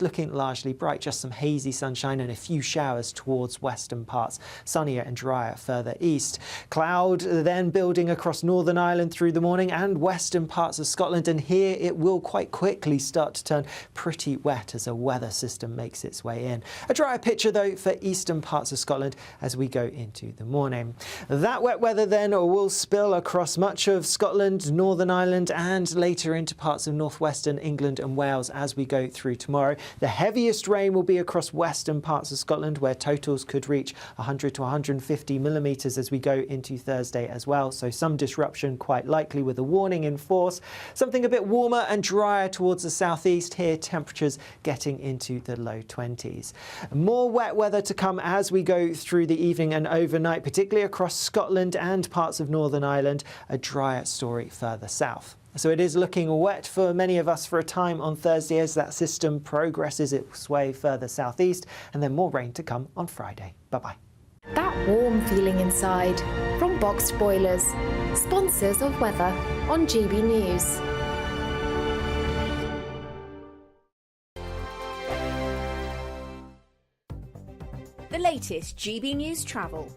is looking largely bright, just some hazy sunshine and a few showers towards western parts, sunnier and drier further east. Cloud then building across Northern Ireland through the morning and western parts of Scotland, and here it will quite quickly start to turn pretty wet as a weather system makes its way in. A drier picture though for eastern parts of Scotland as we go into the morning. That wet weather then will spill across much of Scotland, Northern Ireland and later into parts of northwestern England and Wales as we go through tomorrow. The heaviest rain will be across western parts of Scotland, where totals could reach 100 to 150 millimetres as we go into Thursday as well. So some disruption quite likely, with a warning in force. Something a bit warmer and drier towards the southeast here, temperatures getting into the low 20s. More wet weather to come as we go through the evening and overnight, particularly across Scotland and parts of Northern Ireland. A drier story further south. So it is looking wet for many of us for a time on Thursday as that system progresses its way further southeast, and then more rain to come on Friday. Bye-bye. That warm feeling inside from Boxed Boilers, sponsors of weather on GB News. The latest GB News travel.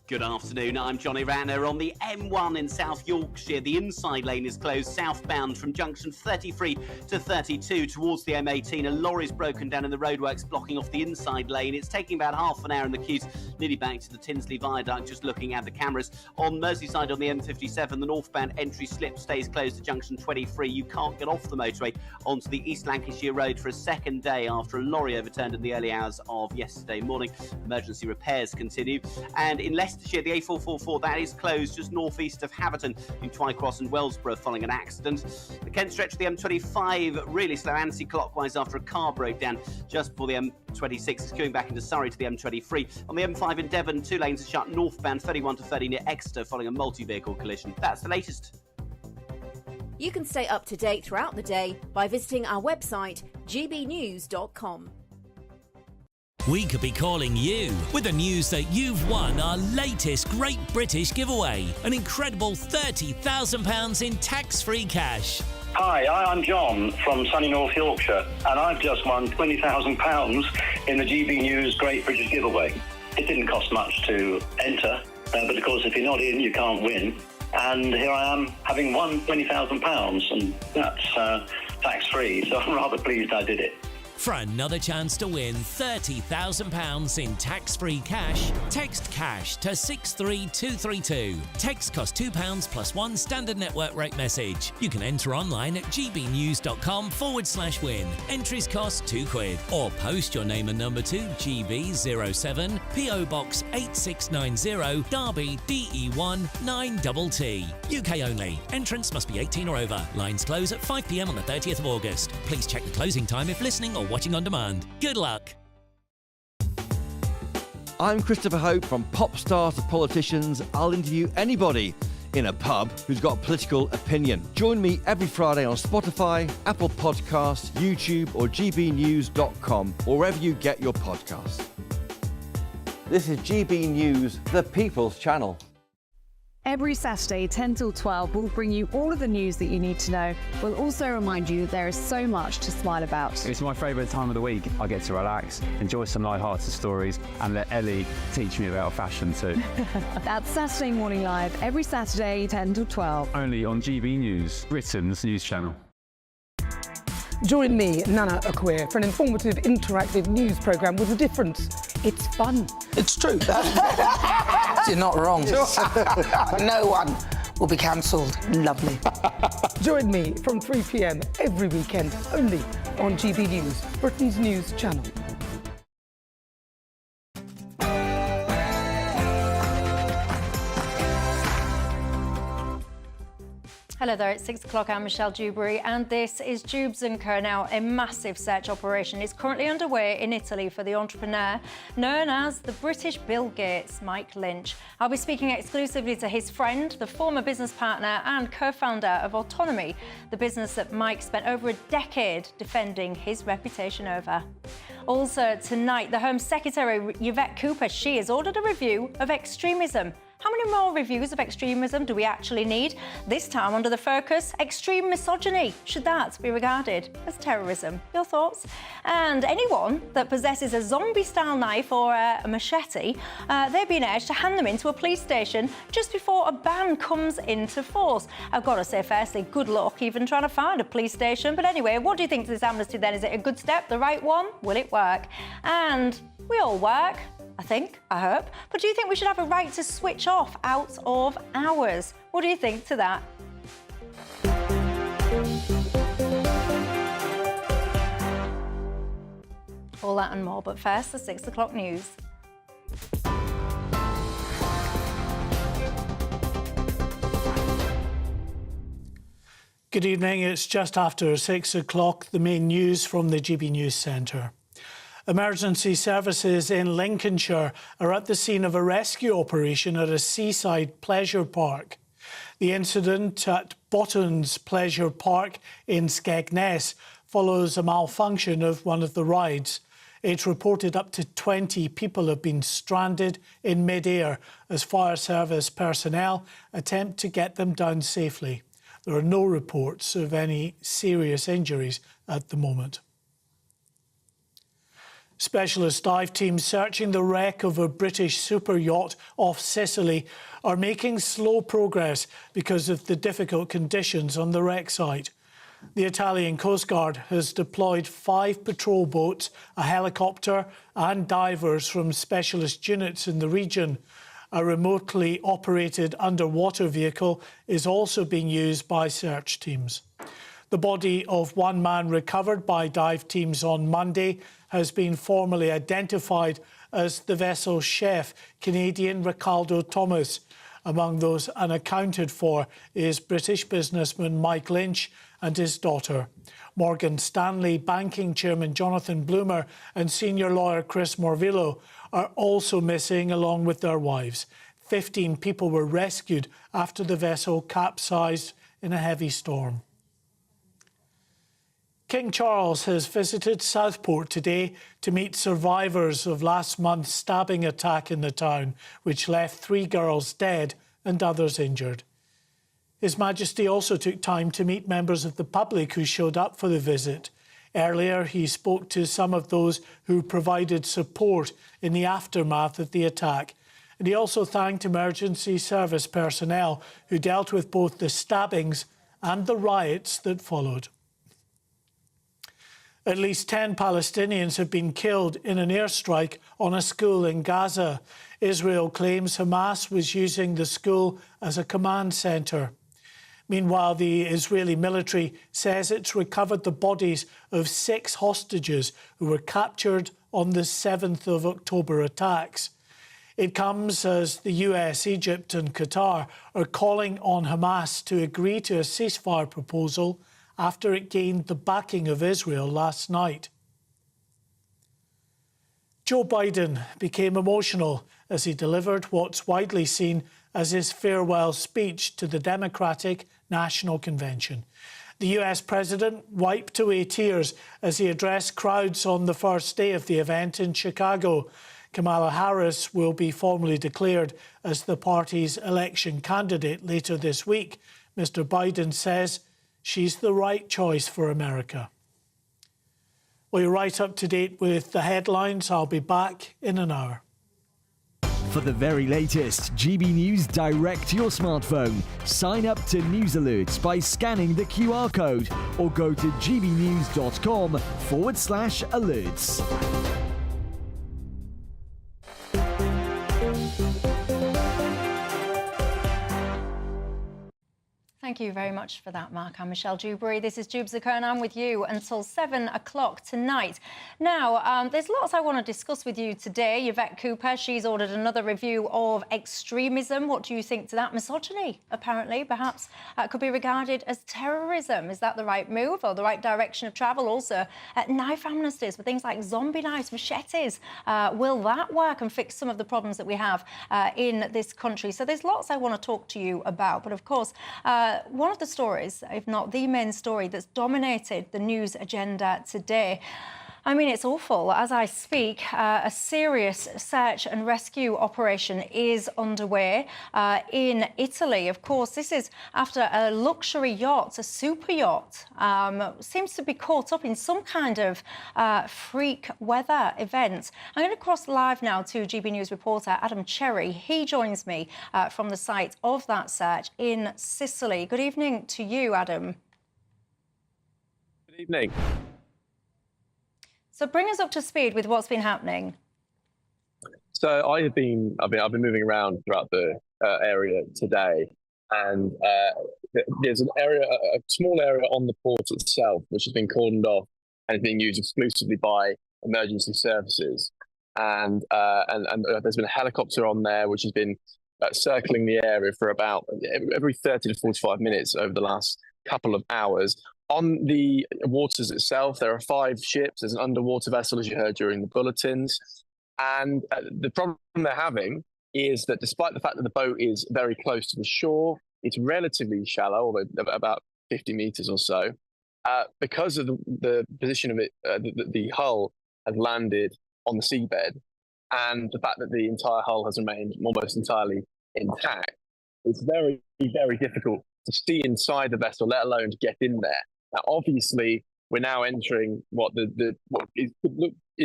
Good afternoon, I'm Johnny Ranner. On the M1 in South Yorkshire, the inside lane is closed southbound from junction 33 to 32 towards the M18. A lorry's broken down in the roadworks, blocking off the inside lane. It's taking about half an hour in the queues, nearly back to the Tinsley Viaduct, just looking at the cameras. On Merseyside on the M57, the northbound entry slip stays closed to junction 23. You can't get off the motorway onto the East Lancashire Road for a second day after a lorry overturned in the early hours of yesterday morning. Emergency repairs continue. And in Leicestershire, the A444, that is closed just northeast of Haverton in Twycross and Wellsborough following an accident. The Kent stretch of the M25 really slow anti-clockwise after a car broke down just before the M26 is queuing back into Surrey to the M23. On the M5 in Devon, 2 lanes are shut northbound 31 to 30 near Exeter following a multi-vehicle collision. That's the latest. You can stay up to date throughout the day by visiting our website gbnews.com. We could be calling you with the news that you've won our latest Great British giveaway, an incredible £30,000 in tax-free cash. Hi, I'm John from sunny North Yorkshire, and I've just won £20,000 in the GB News Great British giveaway. It didn't cost much to enter, but of course if you're not in, you can't win. And here I am, having won £20,000, and that's tax-free, so I'm rather pleased I did it. For another chance to win £30,000 in tax-free cash, text cash to 63232. Text costs £2 plus one standard network rate message. You can enter online at gbnews.com/win. Entries cost £2. Or post your name and number to GB07 PO Box 8690 Derby DE1 9TT. UK only. Entrance must be 18 or over. Lines close at 5 p.m. on the 30th of August. Please check the closing time if listening or watching on demand. Good luck. I'm Christopher Hope. From pop stars to politicians, I'll interview anybody in a pub who's got a political opinion. Join me every Friday on Spotify, Apple Podcasts, YouTube or gbnews.com, or wherever you get your podcasts. This is GB News, the People's Channel. Every Saturday, 10 till 12, we'll bring you all of the news that you need to know. We'll also remind you that there is so much to smile about. It's my favourite time of the week. I get to relax, enjoy some light-hearted stories, and let Ellie teach me about fashion too. That's Saturday Morning Live, every Saturday, 10 till 12. Only on GB News, Britain's news channel. Join me, Nana Akwe, for an informative, interactive news programme with a difference. It's fun. It's true. You're not wrong. No one will be cancelled. Lovely. Join me from 3 p.m. every weekend, only on GB News, Britain's news channel. Hello there, it's 6 o'clock. I'm Michelle Dewberry, and this is Dewbs & Co. Now, a massive search operation is currently underway in Italy for the entrepreneur known as the British Bill Gates, Mike Lynch. I'll be speaking exclusively to his friend, the former business partner and co-founder of Autonomy, the business that Mike spent over a decade defending his reputation over. Also tonight, the Home Secretary, Yvette Cooper, she has ordered a review of extremism. How many more reviews of extremism do we actually need? This time under the focus, extreme misogyny. Should that be regarded as terrorism? Your thoughts? And anyone that possesses a zombie-style knife or a machete, they're being urged to hand them into a police station just before a ban comes into force. I've got to say, firstly, good luck even trying to find a police station. But anyway, what do you think to this amnesty then? Is it a good step, the right one? Will it work? And we all work, I think, I hope. But do you think we should have a right to switch off out of hours? What do you think to that? All that and more, but first, the 6 o'clock news. Good evening. It's just after 6 o'clock. The main news from the GB News Centre. Emergency services in Lincolnshire are at the scene of a rescue operation at a seaside pleasure park. The incident at Botton's Pleasure Park in Skegness follows a malfunction of one of the rides. It's reported up to 20 people have been stranded in mid-air as fire service personnel attempt to get them down safely. There are no reports of any serious injuries at the moment. Specialist dive teams searching the wreck of a British superyacht off Sicily are making slow progress because of the difficult conditions on the wreck site. The Italian Coast Guard has deployed 5 patrol boats, a helicopter and divers from specialist units in the region. A remotely operated underwater vehicle is also being used by search teams. The body of one man recovered by dive teams on Monday has been formally identified as the vessel's chef, Canadian Ricardo Thomas. Among those unaccounted for is British businessman Mike Lynch and his daughter. Morgan Stanley banking chairman Jonathan Bloomer and senior lawyer Chris Morvillo are also missing along with their wives. 15 people were rescued after the vessel capsized in a heavy storm. King Charles has visited Southport today to meet survivors of last month's stabbing attack in the town, which left 3 girls dead and others injured. His Majesty also took time to meet members of the public who showed up for the visit. Earlier, he spoke to some of those who provided support in the aftermath of the attack. And he also thanked emergency service personnel who dealt with both the stabbings and the riots that followed. At least 10 Palestinians have been killed in an airstrike on a school in Gaza. Israel claims Hamas was using the school as a command centre. Meanwhile, the Israeli military says it's recovered the bodies of 6 hostages who were captured on the 7th of October attacks. It comes as the US, Egypt and Qatar are calling on Hamas to agree to a ceasefire proposal after it gained the backing of Israel last night. Joe Biden became emotional as he delivered what's widely seen as his farewell speech to the Democratic National Convention. The US president wiped away tears as he addressed crowds on the first day of the event in Chicago. Kamala Harris will be formally declared as the party's election candidate later this week. Mr. Biden says she's the right choice for America. Well, you're right up to date with the headlines. I'll be back in an hour. For the very latest GB News direct to your smartphone, sign up to News Alerts by scanning the QR code or go to gbnews.com/alerts. Thank you very much for that, Mark. I'm Michelle Dewberry. This is Dewbs and I'm with you until 7 o'clock tonight. Now, there's lots I want to discuss with you today. Yvette Cooper, she's ordered another review of extremism. What do you think to that? Misogyny, apparently, perhaps could be regarded as terrorism. Is that the right move or the right direction of travel? Also, knife amnesties for things like zombie knives, machetes. Will that work and fix some of the problems that we have in this country? So there's lots I want to talk to you about. But of course, one of the stories, if not the main story, that's dominated the news agenda today I mean, it's awful. As I speak, a serious search and rescue operation is underway in Italy. Of course, this is after a luxury yacht, a super yacht, seems to be caught up in some kind of freak weather event. I'm going to cross live now to GB News reporter Adam Cherry. He joins me from the site of that search in Sicily. Good evening to you, Adam. Good evening. So bring us up to speed with what's been happening. So I've been moving around throughout the area today, and there's an area, a small area on the port itself, which has been cordoned off and is being used exclusively by emergency services. And there's been a helicopter on there which has been circling the area for about every 30 to 45 minutes over the last couple of hours. On the waters itself, there are 5 ships. There's an underwater vessel, as you heard during the bulletins. And the problem they're having is that despite the fact that the boat is very close to the shore, it's relatively shallow, although about 50 meters or so. Because of the position of it, the hull has landed on the seabed, and the fact that the entire hull has remained almost entirely intact, it's very, very difficult to see inside the vessel, let alone to get in there. Now, obviously, we're now entering what is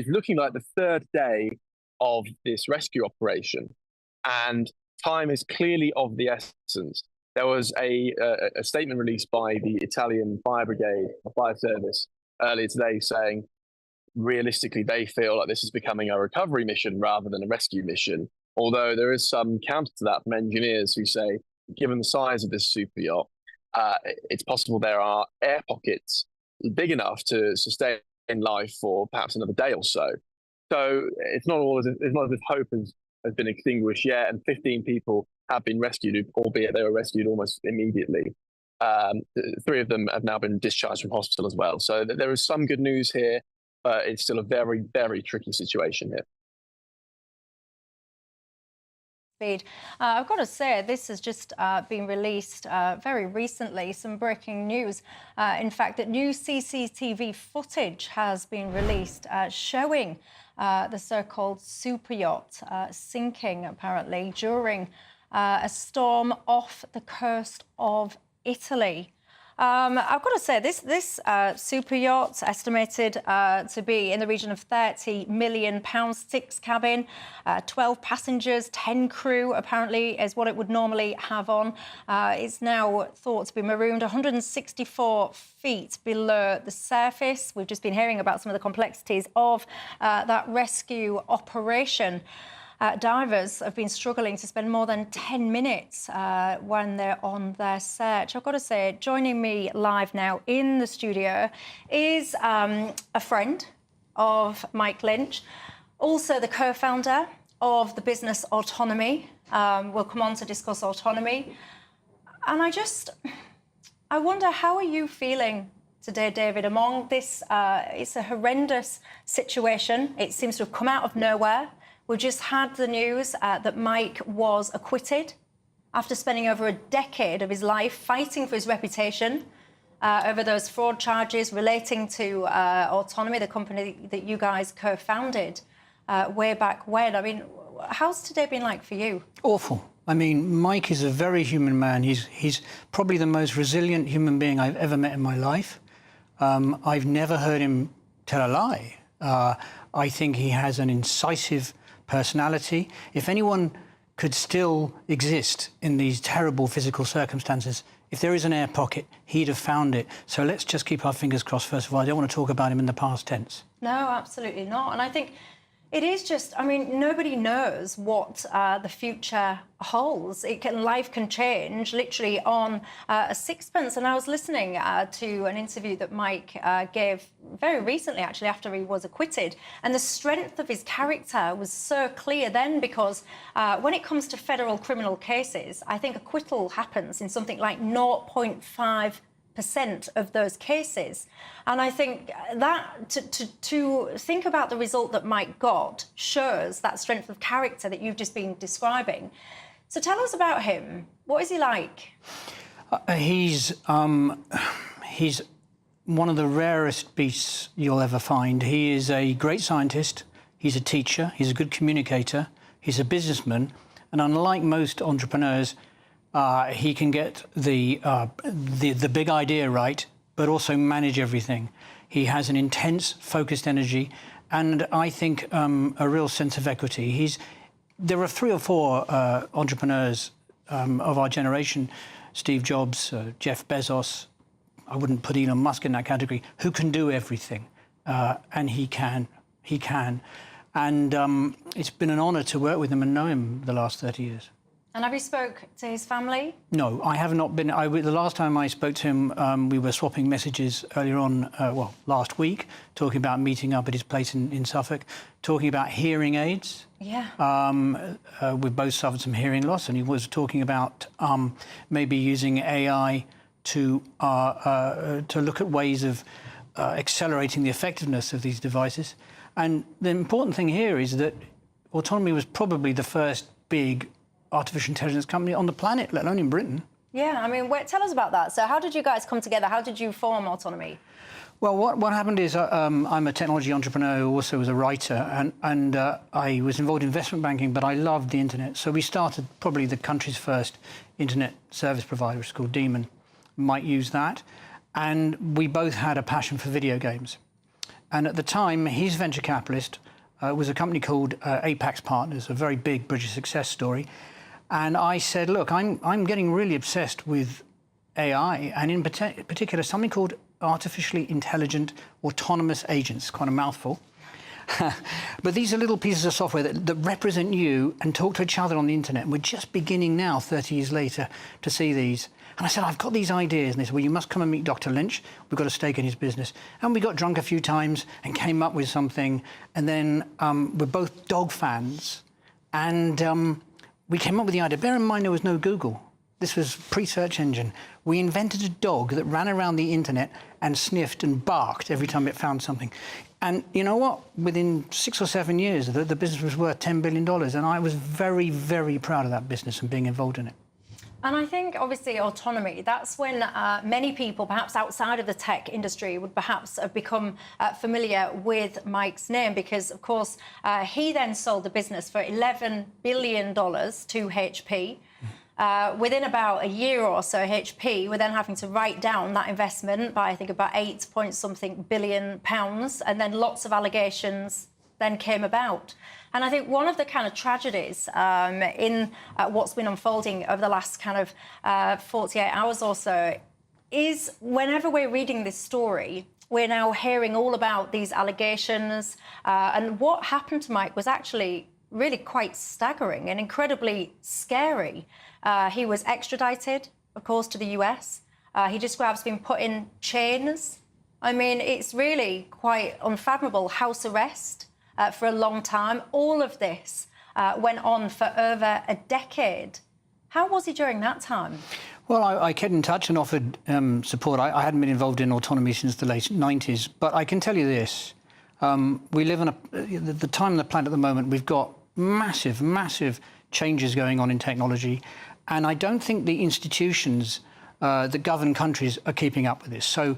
looking like the 3rd day of this rescue operation, and time is clearly of the essence. There was a statement released by the Italian fire brigade, fire service, earlier today saying, realistically, they feel like this is becoming a recovery mission rather than a rescue mission. Although there is some counter to that from engineers who say, given the size of this super yacht, it's possible there are air pockets big enough to sustain life for perhaps another day or so. So it's not as if hope has been extinguished yet, and 15 people have been rescued, albeit they were rescued almost immediately. 3 of them have now been discharged from hospital as well. So there is some good news here, but it's still a very, very tricky situation here. I've got to say, this has just been released very recently, some breaking news. In fact, that new CCTV footage has been released showing the so-called super yacht sinking, apparently, during a storm off the coast of Italy. I've got to say, this super yacht, estimated to be in the region of £30 million, 6 cabin, 12 passengers, 10 crew, apparently, is what it would normally have on. It's now thought to be marooned 164 feet below the surface. We've just been hearing about some of the complexities of that rescue operation. Divers have been struggling to spend more than 10 minutes when they're on their search. I've got to say, joining me live now in the studio is a friend of Mike Lynch, also the co-founder of the business Autonomy. We'll come on to discuss autonomy. And I wonder, how are you feeling today, David, among this? It's a horrendous situation. It seems to have come out of nowhere. We just had the news that Mike was acquitted after spending over a decade of his life fighting for his reputation over those fraud charges relating to Autonomy, the company that you guys co-founded way back when. I mean, how's today been like for you? Awful. I mean, Mike is a very human man. He's probably the most resilient human being I've ever met in my life. I've never heard him tell a lie. I think he has an incisive personality. If anyone could still exist in these terrible physical circumstances, if there is an air pocket, he'd have found it. So let's just keep our fingers crossed, first of all. I don't want to talk about him in the past tense. No, absolutely not. And I think it is just, I mean, nobody knows what the future holds. Life can change literally on a sixpence. And I was listening to an interview that Mike gave very recently, actually, after he was acquitted. And the strength of his character was so clear then, because when it comes to federal criminal cases, I think acquittal happens in something like 0.5% of those cases. And I think that to think about the result that Mike got shows that strength of character that you've just been describing. So tell us about him. What is he like? He's one of the rarest beasts you'll ever find. He is a great scientist, he's a teacher, he's a good communicator, he's a businessman, and unlike most entrepreneurs, he can get the big idea right, but also manage everything. He has an intense, focused energy, and I think a real sense of equity. There are 3 or 4 entrepreneurs of our generation, Steve Jobs, Jeff Bezos, I wouldn't put Elon Musk in that category, who can do everything, and he can. And it's been an honour to work with him and know him the last 30 years. And have you spoke to his family? No, I have not been. The last time I spoke to him, we were swapping messages earlier on, last week, talking about meeting up at his place in Suffolk, talking about hearing aids. Yeah. We both suffered some hearing loss, and he was talking about maybe using AI to look at ways of accelerating the effectiveness of these devices. And the important thing here is that Autonomy was probably the first big artificial intelligence company on the planet, let alone in Britain. Yeah, I mean, tell us about that. So how did you guys come together? How did you form Autonomy? Well, what happened is I'm a technology entrepreneur who also was a writer, and I was involved in investment banking, but I loved the internet. So we started probably the country's first internet service provider. It's called Demon. Might use that. And we both had a passion for video games. And at the time, his venture capitalist was a company called Apex Partners, a very big British success story. And I said, look, I'm getting really obsessed with AI, and in particular, something called artificially intelligent autonomous agents, quite a mouthful. But these are little pieces of software that represent you and talk to each other on the internet. And we're just beginning now, 30 years later, to see these. And I said, I've got these ideas. And they said, well, you must come and meet Dr. Lynch. We've got a stake in his business. And we got drunk a few times and came up with something. And then we're both dog fans. And we came up with the idea. Bear in mind, there was no Google. This was pre-search engine. We invented a dog that ran around the internet and sniffed and barked every time it found something. And you know what? Within 6 or 7 years, the business was worth $10 billion. And I was very, very proud of that business and being involved in it. And I think, obviously, Autonomy, that's when many people, perhaps outside of the tech industry, would perhaps have become familiar with Mike's name because, of course, he then sold the business for $11 billion to HP. Within about a year or so, HP were then having to write down that investment by, I think, about 8-point-something billion pounds, and then lots of allegations then came about. And I think one of the kind of tragedies in what's been unfolding over the last kind of 48 hours or so is whenever we're reading this story, we're now hearing all about these allegations. And what happened to Mike was actually really quite staggering and incredibly scary. He was extradited, of course, to the US. He describes being put in chains. I mean, it's really quite unfathomable. House arrest for a long time. All of this went on for over a decade. How was he during that time? Well, I kept in touch and offered support. I hadn't been involved in Autonomy since the late 90s, but I can tell you this. We live in the time on the planet at the moment, we've got massive, massive changes going on in technology, and I don't think the institutions that govern countries are keeping up with this. So,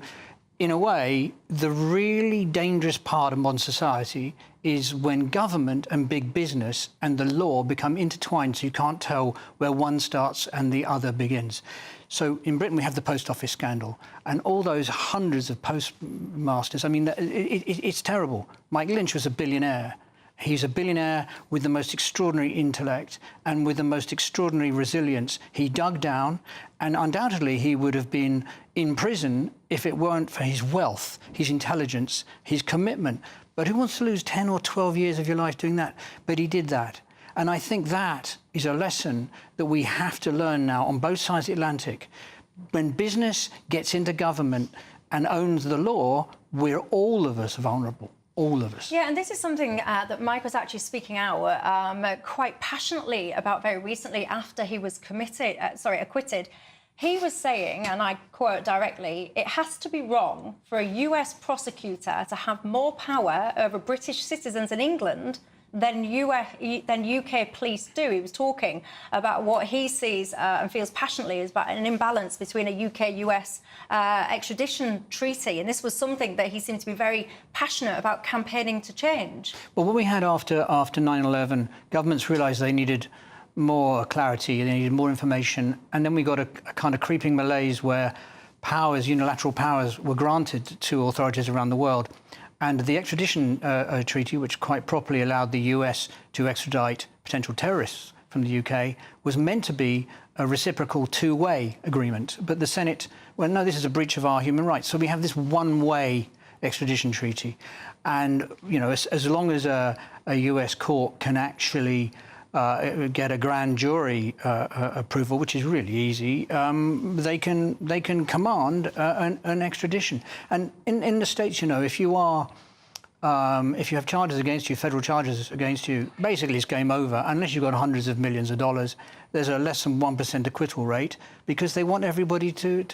in a way, the really dangerous part of modern society is when government and big business and the law become intertwined so you can't tell where one starts and the other begins. So in Britain, we have the post office scandal and all those hundreds of postmasters. I mean, it's terrible. Mike Lynch was a billionaire. He's a billionaire with the most extraordinary intellect and with the most extraordinary resilience. He dug down, and undoubtedly he would have been in prison if it weren't for his wealth, his intelligence, his commitment. But who wants to lose 10 or 12 years of your life doing that? But he did that. And I think that is a lesson that we have to learn now on both sides of the Atlantic. When business gets into government and owns the law, we're all of us vulnerable. All of us. Yeah, and this is something that Mike was actually speaking out quite passionately about very recently after he was acquitted. He was saying, and I quote directly, "It has to be wrong for a US prosecutor to have more power over British citizens in England than UK police do. He was talking about what he sees and feels passionately is about an imbalance between a UK-US extradition treaty, and this was something that he seemed to be very passionate about campaigning to change. Well, what we had after 9/11, governments realised they needed more clarity, they needed more information, and then we got a kind of creeping malaise where unilateral powers were granted to authorities around the world. And the extradition treaty, which quite properly allowed the US to extradite potential terrorists from the UK, was meant to be a reciprocal two-way agreement. But the Senate, well, no, this is a breach of our human rights. So we have this one-way extradition treaty. And, you know, as long as a US court can actually get a grand jury approval, which is really easy, they can command an extradition. And in the States, you know, if you have charges against you, federal charges against you, basically it's game over. Unless you've got hundreds of millions of dollars, there's a less than 1% acquittal rate because they want everybody to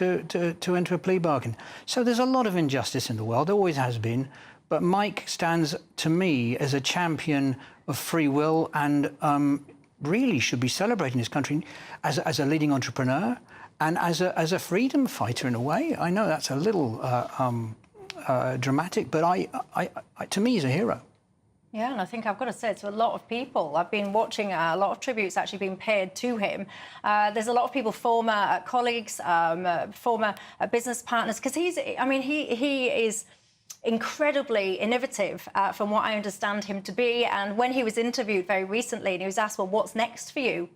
enter a plea bargain. So there's a lot of injustice in the world. There always has been. But Mike stands, to me, as a champion of free will and really should be celebrating his country as a leading entrepreneur and as a freedom fighter in a way. I know that's a little dramatic, but to me, he's a hero. Yeah, and I think I've got to say to a lot of people, I've been watching a lot of tributes actually being paid to him. There's a lot of people, former colleagues, former business partners, because he is incredibly innovative, from what I understand him to be. And when he was interviewed very recently and he was asked, well, what's next for you?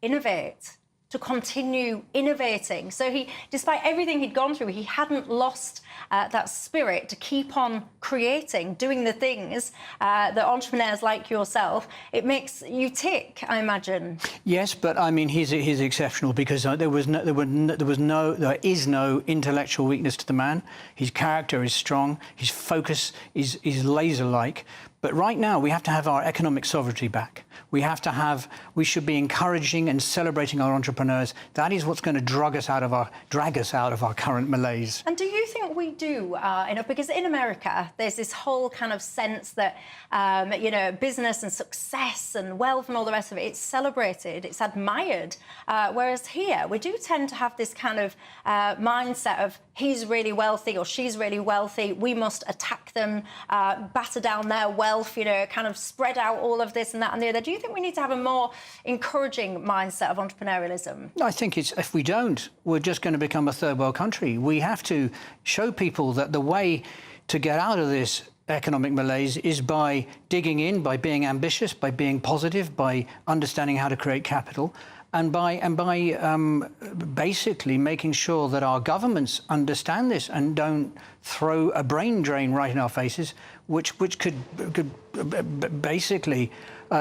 Innovate. To continue innovating. So he, despite everything he'd gone through, he hadn't lost that spirit to keep on creating, doing the things that entrepreneurs like yourself, it makes you tick, I imagine. Yes, but I mean, he's exceptional because there is no intellectual weakness to the man. His character is strong. His focus is laser-like. But right now, we have to have our economic sovereignty back. We should be encouraging and celebrating our entrepreneurs. That is what's going to drag us out of our current malaise. And do you think we do enough? Because in America, there's this whole kind of sense that, you know, business and success and wealth and all the rest of it, it's celebrated, it's admired. Whereas here, we do tend to have this kind of mindset of he's really wealthy or she's really wealthy, we must attack them, batter down their wealth, you know, kind of spread out all of this and that and the other. Do you think we need to have a more encouraging mindset of entrepreneurialism? I think if we don't, we're just going to become a third world country. We have to show people that the way to get out of this economic malaise is by digging in, by being ambitious, by being positive, by understanding how to create capital, and by basically making sure that our governments understand this and don't throw a brain drain right in our faces, which could basically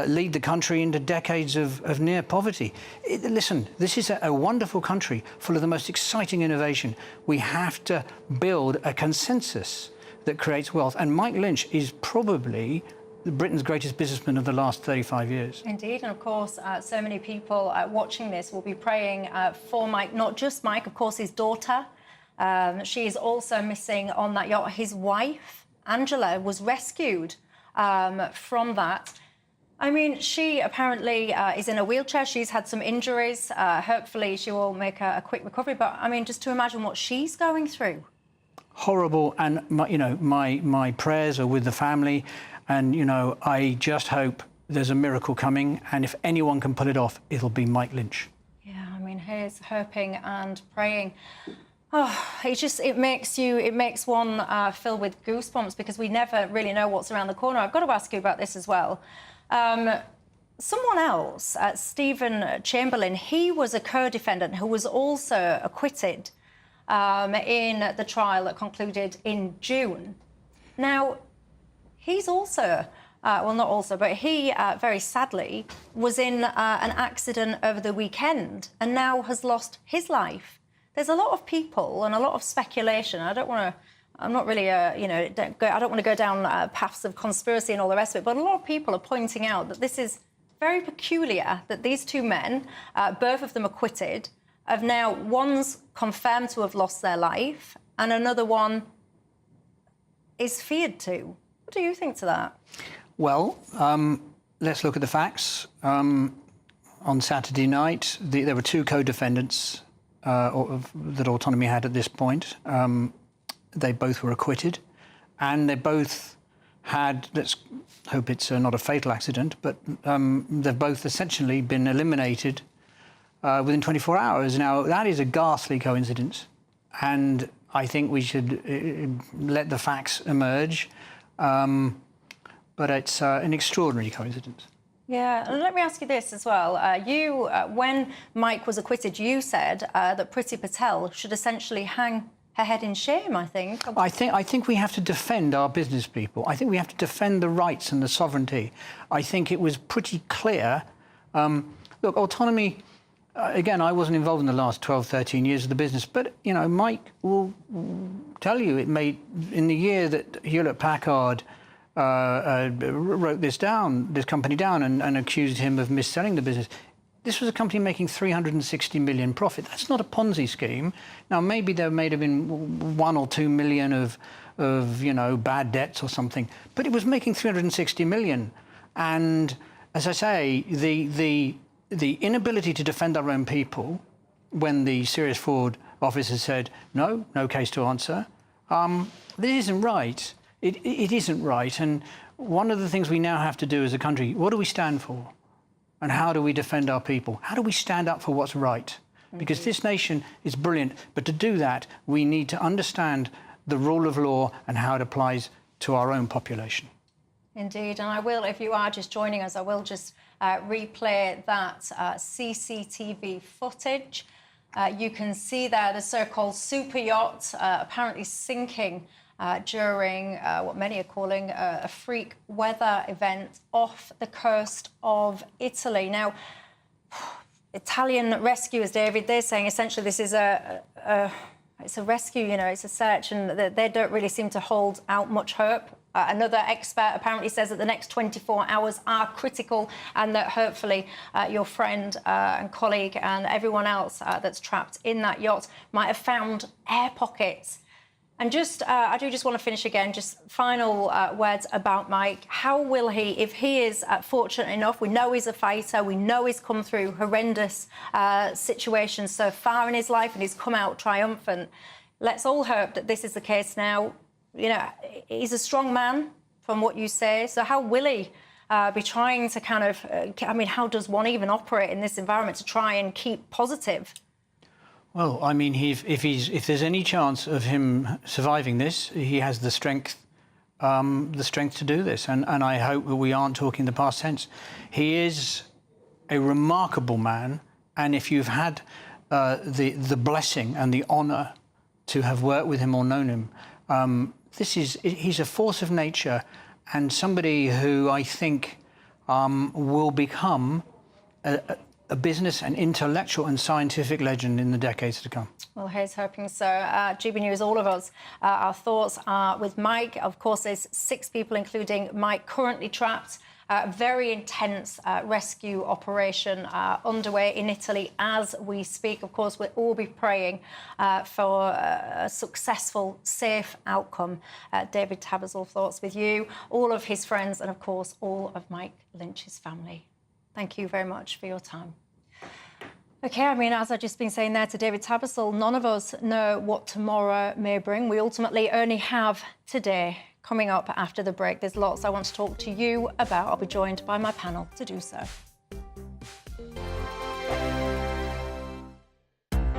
lead the country into decades of near poverty. Listen, this is a wonderful country full of the most exciting innovation. We have to build a consensus that creates wealth. And Mike Lynch is probably Britain's greatest businessman of the last 35 years. Indeed, and of course, so many people watching this will be praying for Mike, not just Mike, of course, his daughter. She is also missing on that yacht. His wife, Angela, was rescued from that. I mean, she apparently is in a wheelchair. She's had some injuries. Hopefully, she will make a quick recovery. But, I mean, just to imagine what she's going through. Horrible. And, my prayers are with the family. And, you know, I just hope there's a miracle coming. And if anyone can pull it off, it'll be Mike Lynch. Yeah, I mean, here's hoping and praying. Oh, it makes one filled with goosebumps because we never really know what's around the corner. I've got to ask you about this as well. Someone else, Stephen Chamberlain, he was a co-defendant who was also acquitted in the trial that concluded in June. Now, he's also, well, not also, but he very sadly was in an accident over the weekend and now has lost his life. There's a lot of people and a lot of speculation. I'm not really, I don't want to go down paths of conspiracy and all the rest of it, but a lot of people are pointing out that this is very peculiar, that these two men, both of them acquitted, have now, one's confirmed to have lost their life and another one is feared to. What do you think to that? Well, let's look at the facts. On Saturday night, there were two co-defendants that Autonomy had at this point. They both were acquitted, and they both had, let's hope it's not a fatal accident, but they've both essentially been eliminated within 24 hours. Now, that is a ghastly coincidence, and I think we should let the facts emerge, but it's an extraordinary coincidence. Yeah, and let me ask you this as well. When Mike was acquitted, you said that Priti Patel should essentially hang her head in shame, I think. I think we have to defend our business people. I think we have to defend the rights and the sovereignty. I think it was pretty clear. Look, Autonomy, again, I wasn't involved in the last 12, 13 years of the business, but, you know, Mike will tell you it made, in the year that Hewlett-Packard wrote this company down and accused him of mis-selling the business. This was a company making 360 million profit. That's not a Ponzi scheme. Now, maybe there may have been 1 or 2 million of you know, bad debts or something, but it was making 360 million. And as I say, the inability to defend our own people when the serious fraud officer said, no case to answer, this isn't right. It isn't right, and one of the things we now have to do as a country, what do we stand for? And how do we defend our people? How do we stand up for what's right? Because this nation is brilliant, but to do that, we need to understand the rule of law and how it applies to our own population. Indeed, and I will, if you are just joining us, I will just replay that CCTV footage. You can see there the so-called Superyacht apparently sinking during what many are calling a freak weather event off the coast of Italy. Now, Italian rescuers, David, they're saying essentially this is it's a rescue, you know, it's a search, and they don't really seem to hold out much hope. Another expert apparently says that the next 24 hours are critical, and that hopefully your friend and colleague and everyone else that's trapped in that yacht might have found air pockets. And I do just want to finish again, just final words about Mike. How will he, if he is fortunate enough, we know he's a fighter, we know he's come through horrendous situations so far in his life and he's come out triumphant. Let's all hope that this is the case now. You know, he's a strong man, from what you say. So how will he be trying to kind of, I mean, how does one even operate in this environment to try and keep positive? Well, I mean, if there's any chance of him surviving this, he has the strength to do this. And I hope that we aren't talking the past tense. He is a remarkable man, and if you've had the blessing and the honour to have worked with him or known him, he's a force of nature and somebody who I think will become a business and intellectual and scientific legend in the decades to come. Well, here's hoping so. GB News, all of us, our thoughts are with Mike. Of course, there's 6 people, including Mike, currently trapped. Very intense rescue operation underway in Italy as we speak. Of course, we'll all be praying for a successful, safe outcome. David Tabizel, thoughts with you, all of his friends, and, of course, all of Mike Lynch's family. Thank you very much for your time. OK, I mean, as I've just been saying there to David Tabizel, none of us know what tomorrow may bring. We ultimately only have today. Coming up after the break, there's lots I want to talk to you about. I'll be joined by my panel to do so.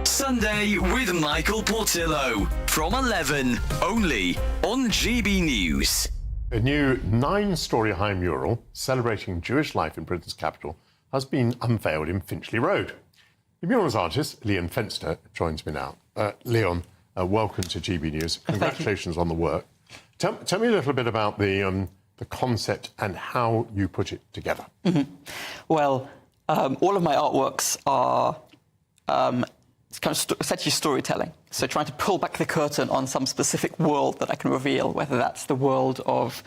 Sunday with Michael Portillo from 11, only on GB News. A new 9-storey high mural celebrating Jewish life in Britain's capital has been unveiled in Finchley Road. The mural's artist, Leon Fenster, joins me now. Leon, welcome to GB News. Congratulations on the work. Tell me a little bit about the concept and how you put it together. Mm-hmm. Well, all of my artworks are kind of essentially storytelling. So trying to pull back the curtain on some specific world that I can reveal, whether that's the world of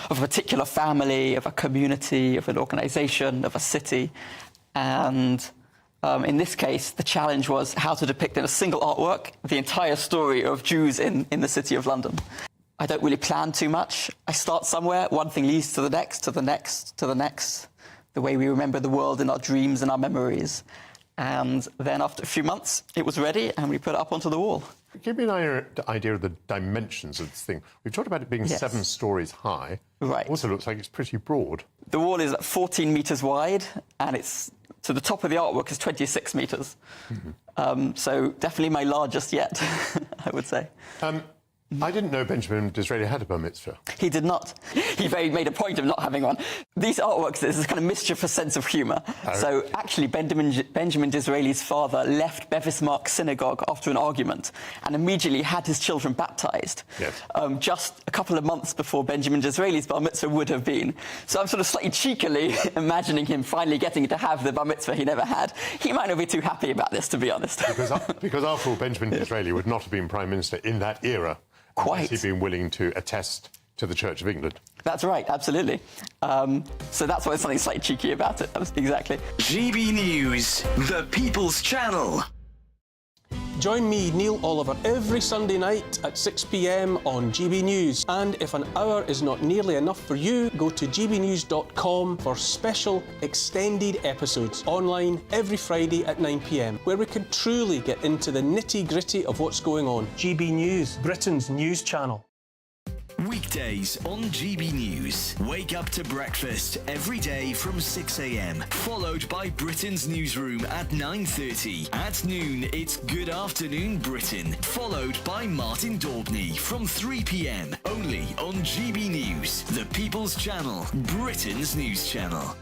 a particular family, of a community, of an organisation, of a city. And in this case, the challenge was how to depict in a single artwork the entire story of Jews in the city of London. I don't really plan too much. I start somewhere, one thing leads to the next, to the next, to the next. the way we remember the world in our dreams and our memories. And then after a few months, it was ready, and we put it up onto the wall. Give me an idea of the dimensions of this thing. We've talked about it being 7 stories high. Right. Also looks like it's pretty broad. The wall is 14 metres wide, and it's to the top of the artwork is 26 metres. So definitely my largest yet, I would say. I didn't know Benjamin Disraeli had a bar mitzvah. He did not. He made a point of not having one. These artworks, there's this kind of mischievous sense of humour. So actually, Benjamin Disraeli's father left Bevis Mark Synagogue after an argument and immediately had his children baptised. Yes. Just a couple of months before Benjamin Disraeli's bar mitzvah would have been. So I'm sort of slightly cheekily imagining him finally getting to have the bar mitzvah he never had. He might not be too happy about this, to be honest. Because after all, Benjamin Disraeli would not have been Prime Minister in that era. Quite. He'd been willing to attest to the Church of England. That's right, absolutely. So that's why there's something slightly cheeky about it. Exactly. GB News, the People's Channel. Join me, Neil Oliver, every Sunday night at 6 p.m. on GB News. And if an hour is not nearly enough for you, go to gbnews.com for special extended episodes online every Friday at 9 p.m, where we can truly get into the nitty-gritty of what's going on. GB News, Britain's news channel. Weekdays on GB News. Wake up to breakfast every day from 6 a.m, followed by Britain's newsroom at 9:30. At noon, it's Good Afternoon Britain, followed by Martin Daubney from 3 p.m, only on GB News, the People's Channel, Britain's news channel.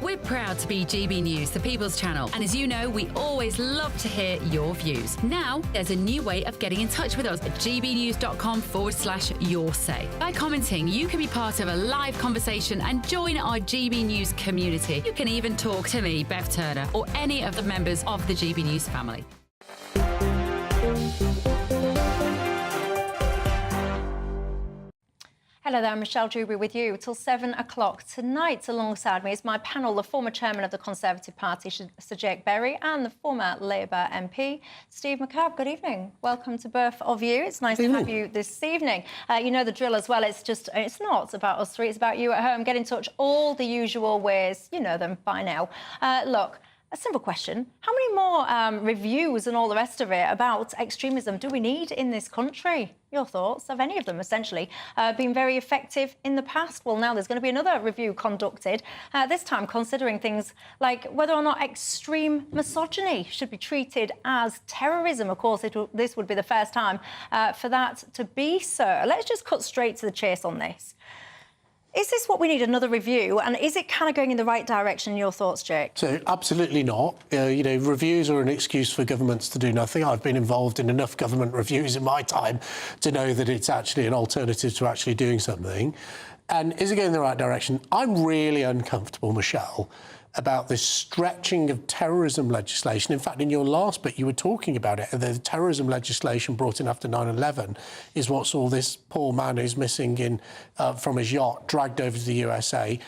We're proud to be GB News, the People's Channel, and as you know, we always love to hear your views. Now, there's a new way of getting in touch with us at gbnews.com/yoursay. By commenting, you can be part of a live conversation and join our GB News community. You can even talk to me, Bev Turner, or any of the members of the GB News family. Hello there, Michelle Dewberry with you till 7 o'clock. Tonight, alongside me is my panel, the former chairman of the Conservative Party, Sir Jake Berry, and the former Labour MP, Steve McCabe. Good evening. Welcome to both of you. It's nice to have you this evening. You know the drill as well. It's not about us three, it's about you at home. Get in touch all the usual ways. You know them by now. Look, a simple question. How many more reviews and all the rest of it about extremism do we need in this country? Your thoughts? Have any of them, essentially, been very effective in the past? Well, now there's going to be another review conducted, this time considering things like whether or not extreme misogyny should be treated as terrorism. Of course, this would be the first time for that to be so. Let's just cut straight to the chase on this. Is this what we need, another review? And is it kind of going in the right direction? Your thoughts, Jake? So, absolutely not. You know, reviews are an excuse for governments to do nothing. I've been involved in enough government reviews in my time to know that it's actually an alternative to actually doing something. And is it going in the right direction? I'm really uncomfortable, Michelle, about this stretching of terrorism legislation. In fact, in your last bit, you were talking about it. The terrorism legislation brought in after 9/11 is what saw this poor man who's missing from his yacht dragged over to the USA.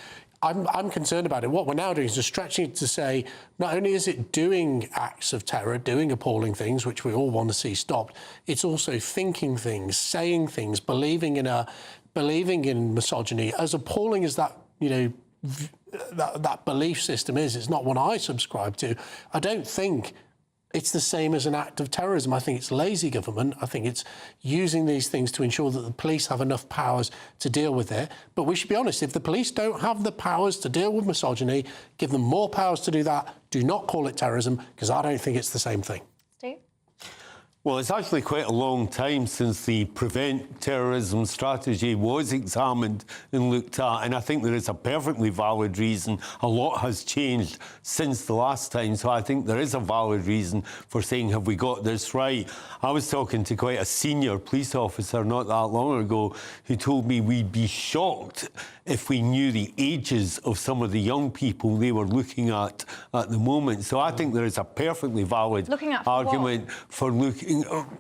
I'm concerned about it. What we're now doing is just stretching it to say not only is it doing acts of terror, doing appalling things, which we all want to see stopped, it's also thinking things, saying things, believing in misogyny. As appalling as that, that belief system is, it's not one I subscribe to. I don't think it's the same as an act of terrorism. I think it's lazy government. I think it's using these things to ensure that the police have enough powers to deal with it. But we should be honest, if the police don't have the powers to deal with misogyny, give them more powers to do that. Do not call it terrorism, because I don't think it's the same thing. Steve? Well, it's actually quite a long time since the Prevent Terrorism strategy was examined and looked at, and I think there is a perfectly valid reason. A lot has changed since the last time, so I think there is a valid reason for saying, have we got this right? I was talking to quite a senior police officer not that long ago who told me we'd be shocked if we knew the ages of some of the young people they were looking at the moment. So I think there is a perfectly valid argument for looking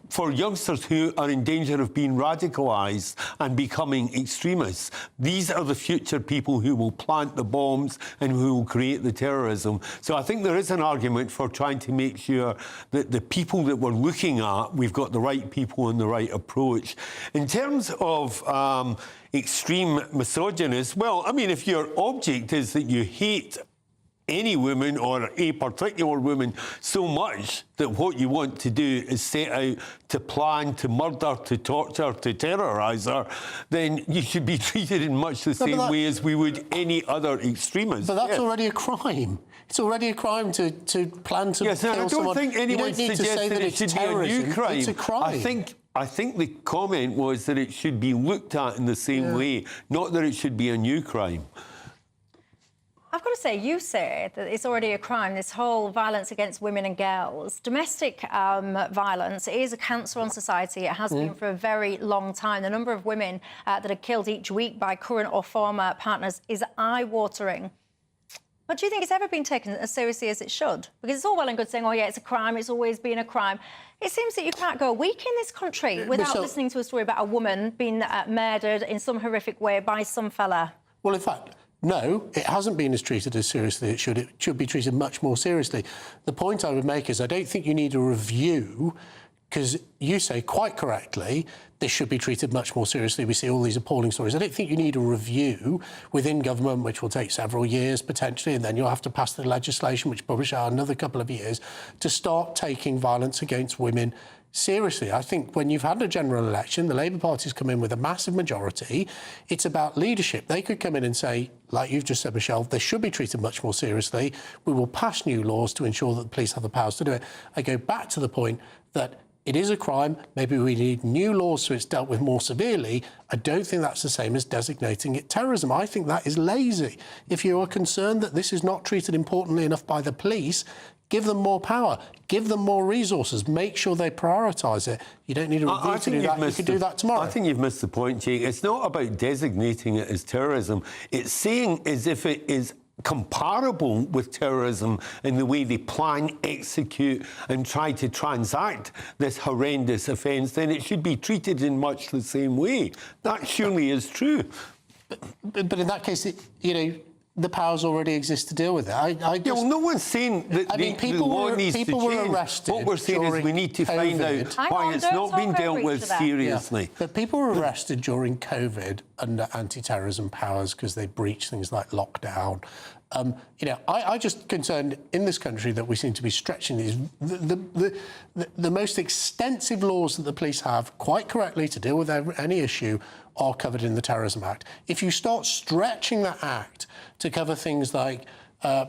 for youngsters who are in danger of being radicalised and becoming extremists. These are the future people who will plant the bombs and who will create the terrorism. So I think there is an argument for trying to make sure that the people that we're looking at, we've got the right people and the right approach. In terms of extreme misogynists, well, I mean, if your object is that you hate any woman or a particular woman so much that what you want to do is set out to plan, to murder, to torture, to terrorise her, then you should be treated in much the same way as we would any other extremist. But that's already a crime. It's already a crime to plan to kill someone. I don't think anyone suggested that it should be a new crime. It's a crime. I think the comment was that it should be looked at in the same way, not that it should be a new crime. I've got to say, you say that it's already a crime, this whole violence against women and girls. Domestic violence is a cancer on society. It has been for a very long time. The number of women that are killed each week by current or former partners is eye-watering. But do you think it's ever been taken as seriously as it should? Because it's all well and good saying, oh, yeah, it's a crime, it's always been a crime. It seems that you can't go a week in this country without listening to a story about a woman being murdered in some horrific way by some fella. Well, in fact, no, it hasn't been treated as seriously as it should. It should be treated much more seriously. The point I would make is I don't think you need a review, because you say quite correctly this should be treated much more seriously. We see all these appalling stories. I don't think you need a review within government, which will take several years potentially, and then you'll have to pass the legislation, which probably shall another couple of years, to start taking violence against women seriously. I think when you've had a general election, the Labour Party's come in with a massive majority. It's about leadership. They could come in and say, like you've just said, Michelle, they should be treated much more seriously. We will pass new laws to ensure that the police have the powers to do it. I go back to the point that it is a crime. Maybe we need new laws so it's dealt with more severely. I don't think that's the same as designating it terrorism. I think that is lazy. If you are concerned that this is not treated importantly enough by the police, give them more power, give them more resources, make sure they prioritise it. You don't need a review to do that. You can do that tomorrow. I think you've missed the point, Jake. It's not about designating it as terrorism. It's saying as if it is comparable with terrorism in the way they plan, execute and try to transact this horrendous offence, then it should be treated in much the same way. That surely is true. But in that case, the powers already exist to deal with it. Well, no one's saying that the law needs to change. Were arrested. What we're saying is we need to find out why it's not been dealt with seriously. Yeah. But people were arrested during COVID under anti-terrorism powers because they breached things like lockdown. I just concerned in this country that we seem to be stretching these the most extensive laws that the police have, quite correctly, to deal with any issue are covered in the Terrorism Act. If you start stretching that act to cover things like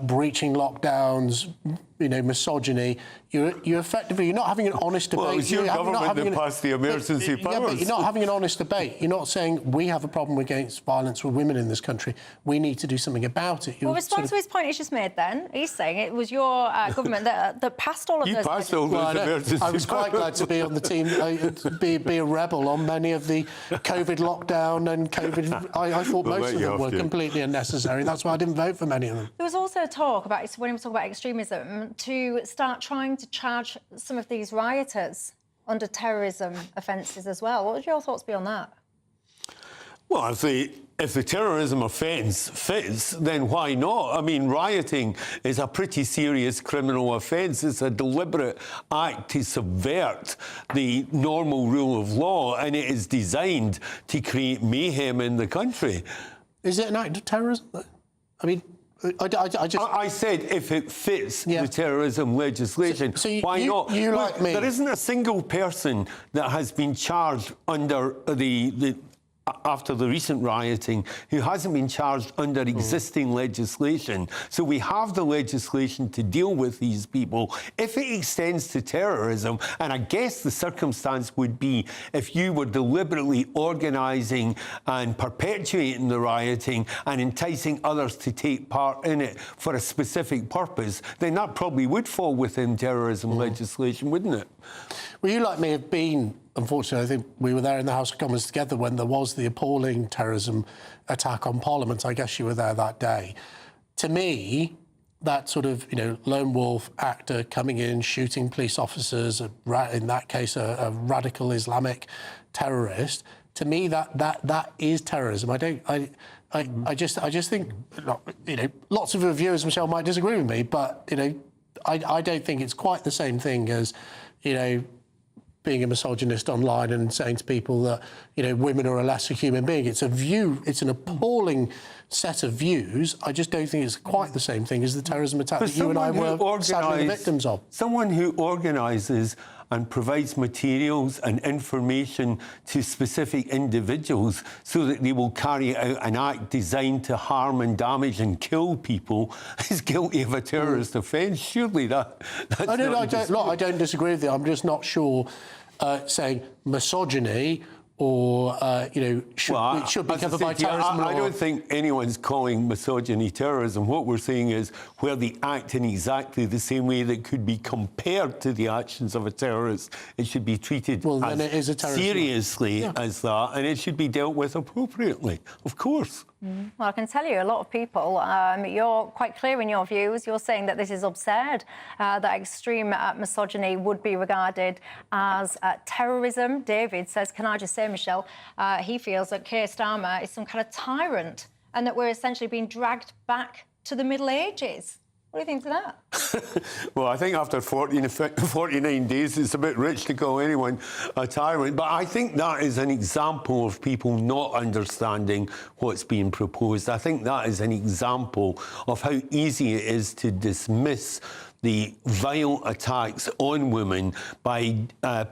breaching lockdowns, misogyny, you're effectively, you're not having an honest debate. Well, it's your government that passed the emergency powers. Yeah, but you're not having an honest debate. You're not saying we have a problem against violence with women in this country. We need to do something about it. Well, respond to his point he's just made then. He's saying it was your government that passed all of those. You passed all those emergency powers. I was quite glad to be on the team, be a rebel on many of the COVID lockdown and COVID. I thought most of them were completely unnecessary. That's why I didn't vote for many of them. There was also talk about, when we talk about extremism, to start trying to charge some of these rioters under terrorism offences as well. What would your thoughts be on that? Well, if the terrorism offence fits, then why not? I mean, rioting is a pretty serious criminal offence. It's a deliberate act to subvert the normal rule of law, and it is designed to create mayhem in the country. Is it an act of terrorism? I mean, I said if it fits the terrorism legislation, so why not? Like me. There isn't a single person that has been charged under after the recent rioting who hasn't been charged under existing legislation. So we have the legislation to deal with these people. If it extends to terrorism, and I guess the circumstance would be if you were deliberately organising and perpetuating the rioting and enticing others to take part in it for a specific purpose, then that probably would fall within terrorism legislation, wouldn't it? Well, you, like me, have been, unfortunately, I think we were there in the House of Commons together when there was the appalling terrorism attack on Parliament. I guess you were there that day. To me, that sort of, lone wolf actor coming in, shooting police officers, in that case, a radical Islamic terrorist. To me, that is terrorism. I just think, lots of reviewers, Michelle, might disagree with me, but, I don't think it's quite the same thing as, being a misogynist online and saying to people that, women are a lesser human being. It's a view, it's an appalling set of views. I just don't think it's quite the same thing as the terrorism attack that you and I were sadly the victims of. Someone who organises and provides materials and information to specific individuals so that they will carry out an act designed to harm and damage and kill people is guilty of a terrorist offence. Surely that's I don't disagree with you. I'm just not sure saying misogyny or, should be covered by terrorism law. I don't think anyone's calling misogyny terrorism. What we're saying is where they act in exactly the same way that could be compared to the actions of a terrorist, it should be treated seriously as that, and it should be dealt with appropriately, of course. Well, I can tell you, a lot of people, you're quite clear in your views. You're saying that this is absurd, that extreme misogyny would be regarded as terrorism. David says, can I just say, Michelle, he feels that Keir Starmer is some kind of tyrant and that we're essentially being dragged back to the Middle Ages. What do you think to that? Well, I think after 49 days, it's a bit rich to call anyone a tyrant. But I think that is an example of people not understanding what's being proposed. I think that is an example of how easy it is to dismiss the vile attacks on women by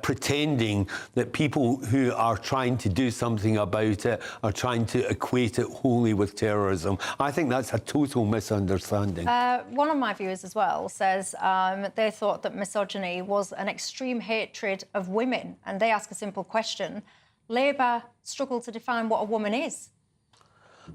pretending that people who are trying to do something about it are trying to equate it wholly with terrorism. I think that's a total misunderstanding. One of my viewers as well says they thought that misogyny was an extreme hatred of women, and they ask a simple question. Labour struggle to define what a woman is.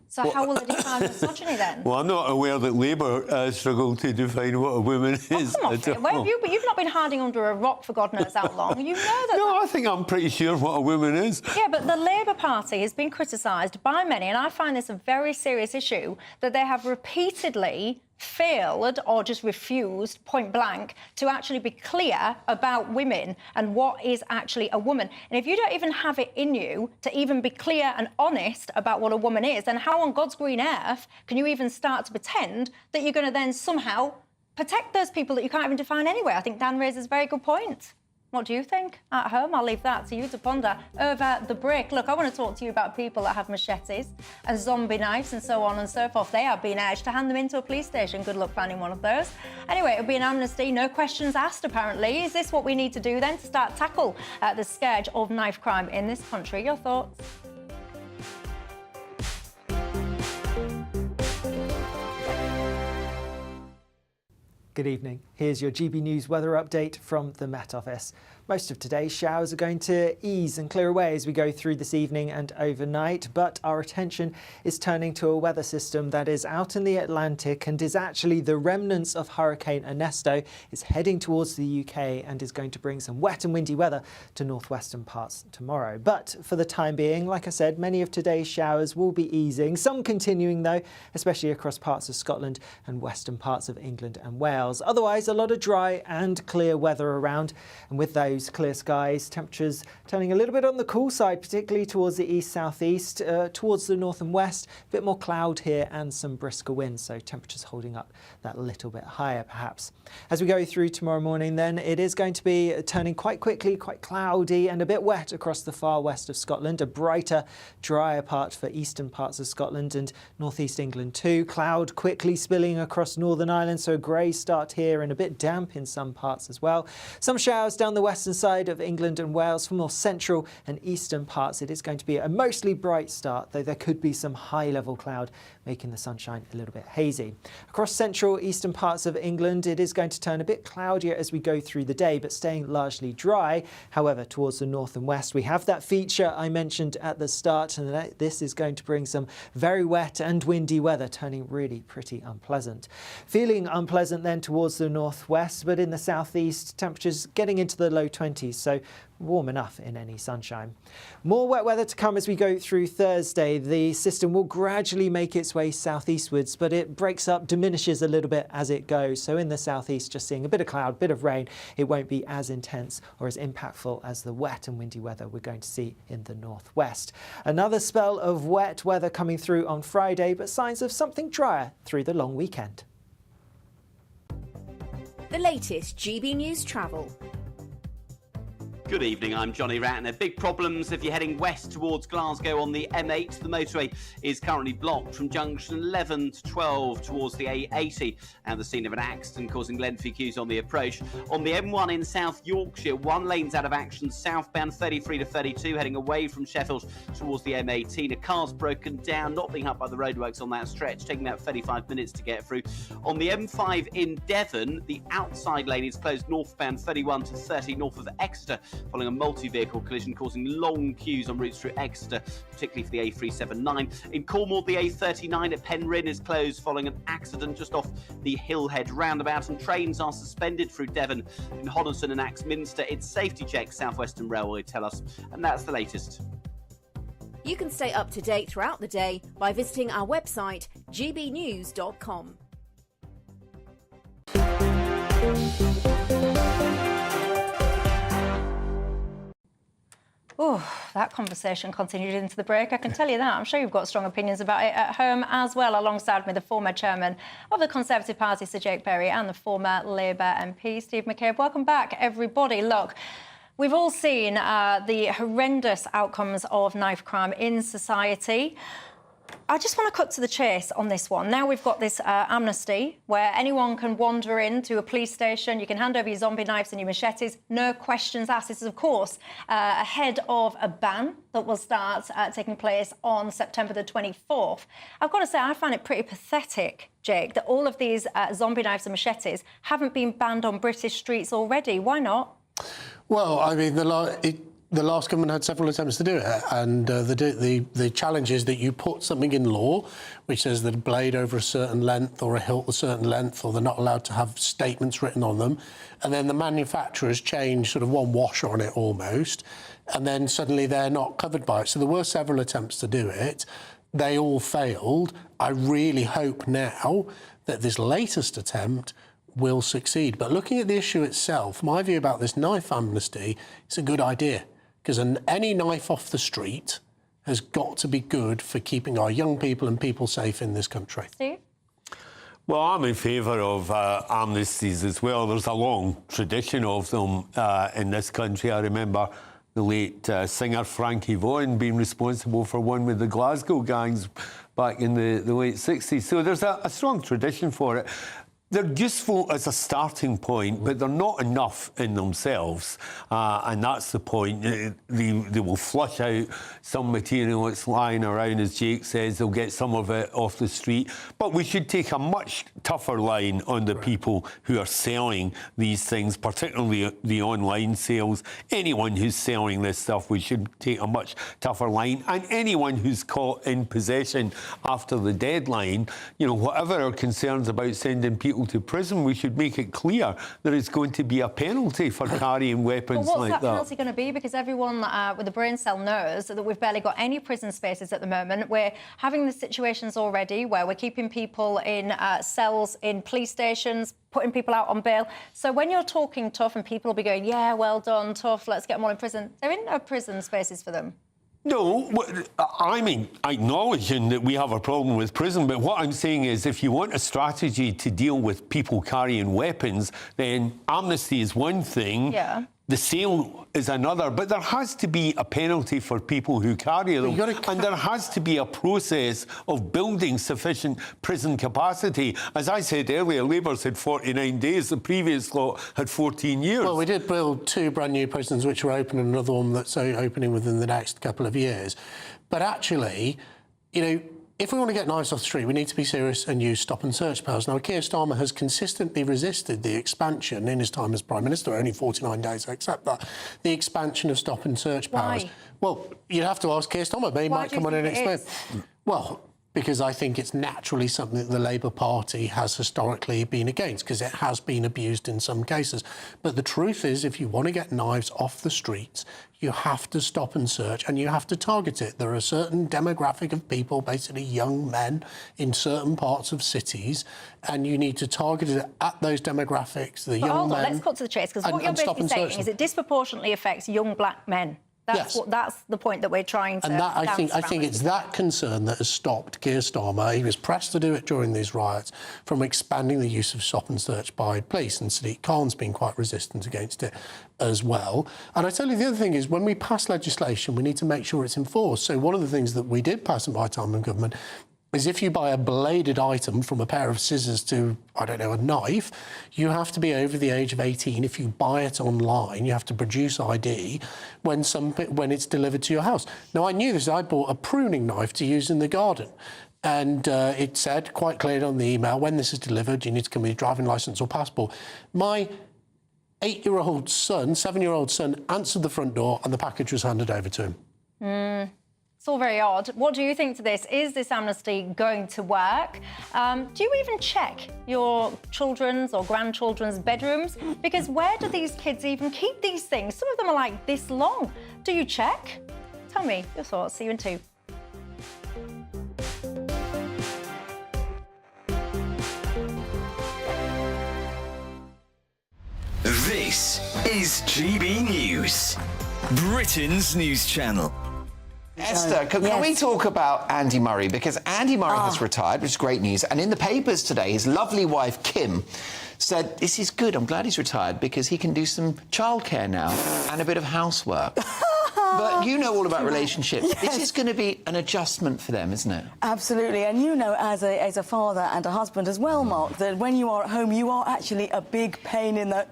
So how will they define misogyny then? Well, I'm not aware that Labour struggle to define what a woman is. Come on, where have you? But you've not been hiding under a rock for God knows how long. You know that. No, I think I'm pretty sure what a woman is. Yeah, but the Labour Party has been criticised by many, and I find this a very serious issue, that they have repeatedly failed or just refused point blank to actually be clear about women and what is actually a woman. And if you don't even have it in you to even be clear and honest about what a woman is, then how on God's green earth can you even start to pretend that you're going to then somehow protect those people that you can't even define anyway? I think Dan raises a very good point. What do you think at home? I'll leave that to you to ponder over the break. Look, I want to talk to you about people that have machetes and zombie knives and so on and so forth. They are being urged to hand them into a police station. Good luck finding one of those. Anyway, it'll be an amnesty, no questions asked, apparently. Is this what we need to do then to start tackle the scourge of knife crime in this country? Your thoughts? Good evening. Here's your GB News weather update from the Met Office. Most of today's showers are going to ease and clear away as we go through this evening and overnight, but our attention is turning to a weather system that is out in the Atlantic and is actually the remnants of Hurricane Ernesto. It's heading towards the UK and is going to bring some wet and windy weather to northwestern parts tomorrow. But for the time being, like I said, many of today's showers will be easing, some continuing though, especially across parts of Scotland and western parts of England and Wales. Otherwise, a lot of dry and clear weather around, and with those clear skies, temperatures turning a little bit on the cool side, particularly towards the east-southeast, towards the north and west, a bit more cloud here and some brisker winds, so temperatures holding up that little bit higher perhaps. As we go through tomorrow morning then, it is going to be turning quite quickly, quite cloudy and a bit wet across the far west of Scotland, a brighter, drier part for eastern parts of Scotland and northeast England too. Cloud quickly spilling across Northern Ireland, so a grey start here and a bit damp in some parts as well. Some showers down the western side of England and Wales. For more central and eastern parts, it is going to be a mostly bright start, though there could be some high-level cloud making the sunshine a little bit hazy. Across central eastern parts of England, it is going to turn a bit cloudier as we go through the day, but staying largely dry. However, towards the north and west, we have that feature I mentioned at the start, and this is going to bring some very wet and windy weather, turning really pretty unpleasant. Feeling unpleasant then towards the northwest, but in the southeast, temperatures getting into the low 20s, so warm enough in any sunshine. More wet weather to come as we go through Thursday. The system will gradually make its way southeastwards, but it breaks up, diminishes a little bit as it goes. So in the southeast, just seeing a bit of cloud, bit of rain. It won't be as intense or as impactful as the wet and windy weather we're going to see in the northwest. Another spell of wet weather coming through on Friday, but signs of something drier through the long weekend. The latest GB News travel. Good evening, I'm Johnny Ratner. Big problems if you're heading west towards Glasgow on the M8. The motorway is currently blocked from junction 11 to 12 towards the A80 and the scene of an accident causing lengthy queues on the approach. On the M1 in South Yorkshire, one lane's out of action southbound 33 to 32 heading away from Sheffield towards the M18. A car's broken down, not being helped by the roadworks on that stretch, taking about 35 minutes to get through. On the M5 in Devon, the outside lane is closed northbound 31 to 30 north of Exeter, following a multi-vehicle collision causing long queues on routes through Exeter, particularly for the A379. In Cornwall, the A39 at Penryn is closed following an accident just off the Hillhead roundabout, and trains are suspended through Devon. In Hodderson and Axminster, it's safety checks, South Western Railway tell us, and that's the latest. You can stay up to date throughout the day by visiting our website, gbnews.com. Oh, that conversation continued into the break, I can tell you that. I'm sure you've got strong opinions about it at home as well, alongside me the former chairman of the Conservative Party, Sir Jake Berry, and the former Labour MP, Steve McCabe. Welcome back, everybody. Look, we've all seen the horrendous outcomes of knife crime in society. I just want to cut to the chase on this one. Now we've got this amnesty where anyone can wander into a police station. You can hand over your zombie knives and your machetes, no questions asked. This is, of course, ahead of a ban that will start taking place on September the 24th. I've got to say, I find it pretty pathetic, Jake, that all of these zombie knives and machetes haven't been banned on British streets already. Why not? Well, I mean, the last government had several attempts to do it, and the challenge is that you put something in law which says that a blade over a certain length or a hilt a certain length, or they're not allowed to have statements written on them, and then the manufacturers change sort of one wash on it almost, and then suddenly they're not covered by it. So there were several attempts to do it. They all failed. I really hope now that this latest attempt will succeed. But looking at the issue itself, my view about this knife amnesty is a good idea, because any knife off the street has got to be good for keeping our young people and people safe in this country. Steve? Well, I'm in favour of amnesties as well. There's a long tradition of them in this country. I remember the late singer Frankie Vaughan being responsible for one with the Glasgow gangs back in the late 60s. So there's a strong tradition for it. They're useful as a starting point, but they're not enough in themselves. And that's the point. They will flush out some material that's lying around, as Jake says. They'll get some of it off the street. But we should take a much tougher line on the people who are selling these things, particularly the online sales. Anyone who's selling this stuff, we should take a much tougher line. And anyone who's caught in possession after the deadline, you know, whatever our concerns about sending people to prison, we should make it clear there is going to be a penalty for carrying weapons But what's like that that. penalty going to be? Because everyone with a brain cell knows that we've barely got any prison spaces at the moment. We're having the situations already where we're keeping people in cells in police stations, putting people out on bail. So when you're talking tough and people will be going, yeah, well done, tough, let's get them all in prison, there ain't no prison spaces for them. No, I mean, acknowledging that we have a problem with prison, but what I'm saying is if you want a strategy to deal with people carrying weapons, then amnesty is one thing. Yeah. The sale is another, but there has to be a penalty for people who carry them, and there has to be a process of building sufficient prison capacity. As I said earlier, Labour's had 49 days, the previous lot had 14 years. Well, we did build 2 brand new prisons which were open, and another one that's opening within the next couple of years. But actually, you know, if we want to get knives off the street, we need to be serious and use stop and search powers. Now, Keir Starmer has consistently resisted the expansion in his time as Prime Minister, only 49 days, I accept that, the expansion of stop and search powers. Why? Well, you'd have to ask Keir Starmer, but he might come on and explain. Well, because I think it's naturally something that the Labour Party has historically been against, because it has been abused in some cases. But the truth is, if you want to get knives off the streets, you have to stop and search, and you have to target it. There are a certain demographic of people, basically young men, in certain parts of cities, and you need to target it at those demographics, the young hold on, men. let's cut to the chase, because what you're and stop basically and saying search is them. it disproportionately affects young black men. That's Yes. that's the point that we're trying to. And that, I think dance around. it's that concern that has stopped Keir Starmer. He was pressed to do it during these riots, from expanding the use of stop and search by police, and Sadiq Khan's been quite resistant against it as well. And I tell you, the other thing is, when we pass legislation, we need to make sure it's enforced. So one of the things that we did pass in my time in government is, if you buy a bladed item, from a pair of scissors to, I don't know, a knife, you have to be over the age of 18. If you buy it online, you have to produce ID when it's delivered to your house. Now, I knew this. I bought a pruning knife to use in the garden. And it said quite clearly on the email, when this is delivered, you need to come with your driving licence or passport. My 7-year-old son answered the front door, and the package was handed over to him. It's all very odd. What do you think to this? Is this amnesty going to work? Do you even check your children's or grandchildren's bedrooms? Because where do these kids even keep these things? Some of them are like this long. Do you check? Tell me your thoughts. See you in 2. This is GB News, Britain's news channel. Esther, can we talk about Andy Murray? Because Andy Murray has retired, which is great news. And in the papers today, his lovely wife, Kim, said, this is good, I'm glad he's retired, because he can do some childcare now and a bit of housework. But you know all about relationships. Yes. This is going to be an adjustment for them, isn't it? Absolutely. And you know, as a father and a husband as well, Mark, that when you are at home, you are actually a big pain in the...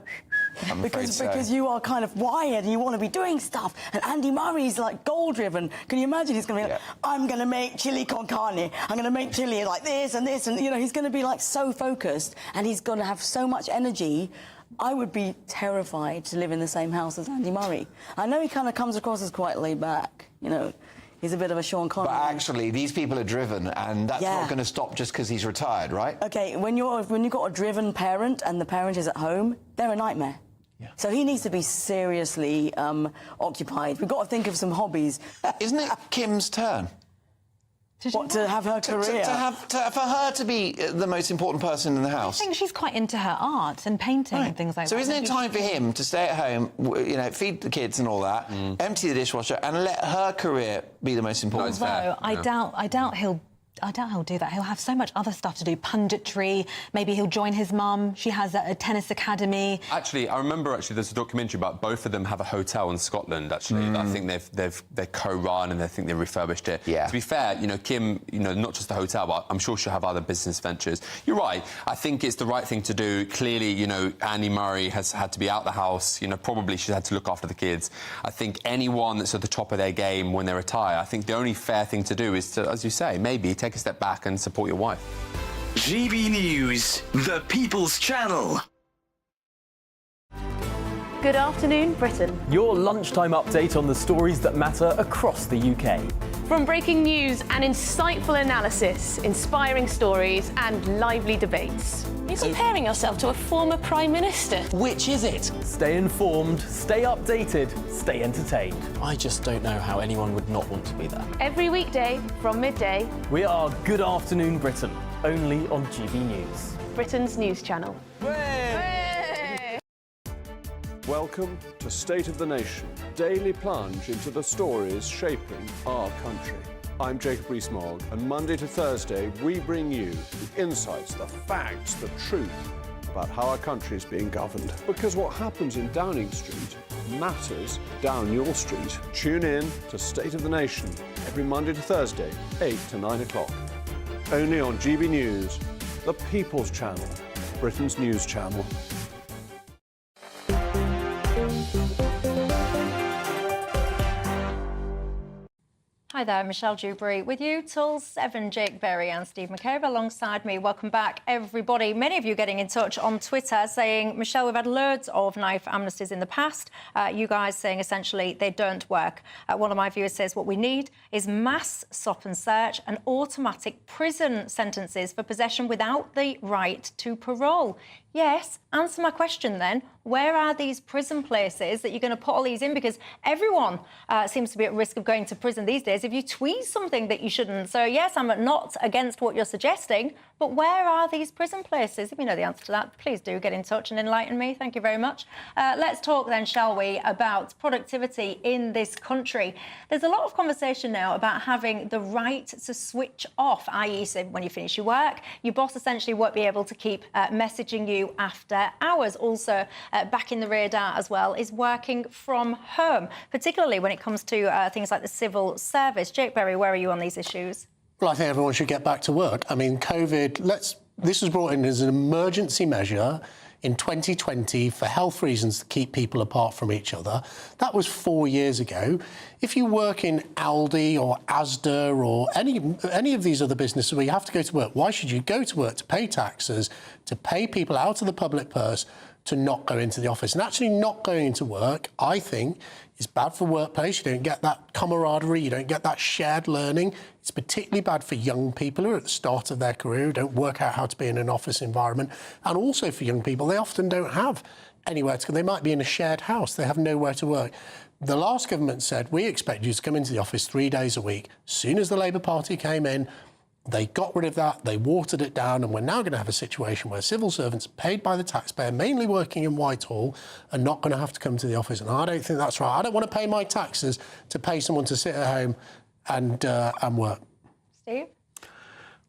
Because you are kind of wired and you want to be doing stuff. And Andy Murray's like goal-driven. Can you imagine? He's going to be like, I'm going to make chili con carne. I'm going to make chili like this and this. And, you know, he's going to be like so focused, and he's going to have so much energy. I would be terrified to live in the same house as Andy Murray. I know he kind of comes across as quite laid back, you know. He's a bit of a Sean Connery. But actually, these people are driven, and that's not going to stop just because he's retired, right? OK, when you've got a driven parent and the parent is at home, they're a nightmare. So he needs to be seriously occupied. We've got to think of some hobbies. Isn't it Kim's turn? To have her career? For her to be the most important person in the house. I think she's quite into her art and painting and things like that. So isn't it time for him to stay at home, you know, feed the kids and all that, empty the dishwasher, and let her career be the most important? Although I doubt he'll do that. He'll have so much other stuff to do. Punditry. Maybe he'll join his mum. She has a tennis academy. Actually, I remember there's a documentary about both of them have a hotel in Scotland. Actually, I think they co-run and I think they refurbished it. Yeah. To be fair, you know, Kim, you know, not just the hotel, but I'm sure she'll have other business ventures. You're right. I think it's the right thing to do. Clearly, you know, Andy Murray has had to be out the house. You know, probably she's had to look after the kids. I think anyone that's at the top of their game when they retire, I think the only fair thing to do is to, as you say, maybe take a step back and support your wife. GB News, the People's Channel. Good afternoon, Britain. Your lunchtime update on the stories that matter across the UK. From breaking news and insightful analysis, inspiring stories and lively debates. You're comparing yourself to a former Prime Minister. Which is it? Stay informed, stay updated, stay entertained. I just don't know how anyone would not want to be there. Every weekday from midday. We are Good Afternoon Britain, only on GB News. Britain's news channel. Welcome to State of the Nation, daily plunge into the stories shaping our country. I'm Jacob Rees-Mogg, and Monday to Thursday we bring you the insights, the facts, the truth about how our country is being governed. Because what happens in Downing Street matters down your street. Tune in to State of the Nation every Monday to Thursday, 8 to 9 o'clock. Only on GB News, the People's Channel, Britain's news channel. Hi Hi there, Michelle Dewberry with you till 7. Jake Berry and Steve McCabe alongside me. Welcome back, everybody. Many of you getting in touch on Twitter saying, Michelle, we've had loads of knife amnesties in the past. You guys saying essentially they don't work. One of my viewers says what we need is mass stop and search and automatic prison sentences for possession without the right to parole. Yes, answer my question then. Where are these prison places that you're going to put all these in? Because everyone seems to be at risk of going to prison these days if you tweet something that you shouldn't. So, yes, I'm not against what you're suggesting, but where are these prison places? If you know the answer to that, please do get in touch and enlighten me. Thank you very much. Let's talk then, shall we, about productivity in this country. There's a lot of conversation now about having the right to switch off, i.e. so when you finish your work, your boss essentially won't be able to keep messaging you after hours. Also, back in the radar as well is working from home, particularly when it comes to things like the civil service. Jake Berry, where are you on these issues? Well, I think everyone should get back to work. I mean, COVID, this was brought in as an emergency measure in 2020 for health reasons to keep people apart from each other. That was 4 years ago. If you work in Aldi or Asda or any of these other businesses where you have to go to work, why should you go to work to pay taxes, to pay people out of the public purse to not go into the office? And actually not going into work, I think, is bad for workplace. You don't get that camaraderie, you don't get that shared learning. It's particularly bad for young people who are at the start of their career, who don't work out how to be in an office environment. And also for young people, they often don't have anywhere to go. They might be in a shared house, they have nowhere to work. The last government said, we expect you to come into the office 3 days a week. As soon as the Labour Party came in, they got rid of that, they watered it down, and we're now going to have a situation where civil servants paid by the taxpayer, mainly working in Whitehall, are not going to have to come to the office. And I don't think that's right. I don't want to pay my taxes to pay someone to sit at home and work. Steve?